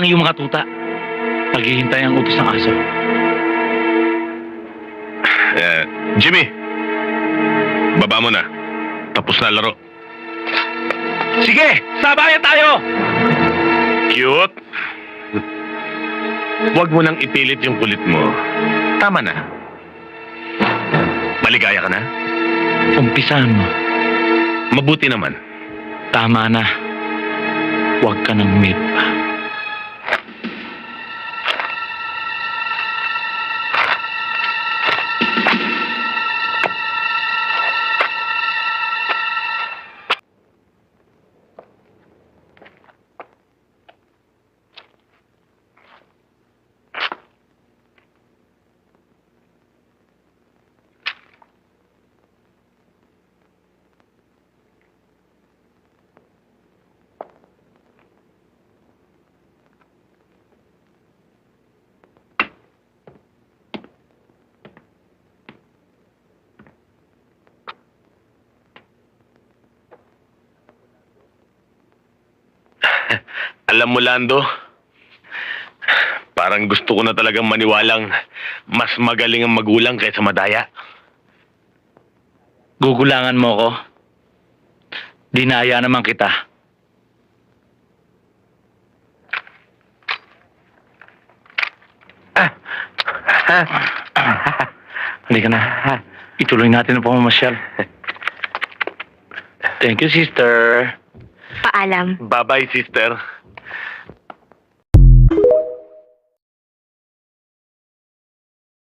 ang iyong mga tuta. Naghihintay ang utos ng aso. Jimmy, baba mo na. Tapos na laro. Sige! Sabayan tayo! Cute. Huwag mo nang ipilit yung kulit mo. Tama na. Maligaya ka na? Umpisahan mo. Mabuti naman. Tama na. Huwag ka nang umilit pa. Alam mo, Lando, parang gusto ko na talagang maniwalang mas magaling ang magulang kaysa madaya. Gugulangan mo ko. Dinaya naman kita. Halika na. Ituloy natin ang pamamasyal. Thank you, sister. Paalam. Bye-bye, sister.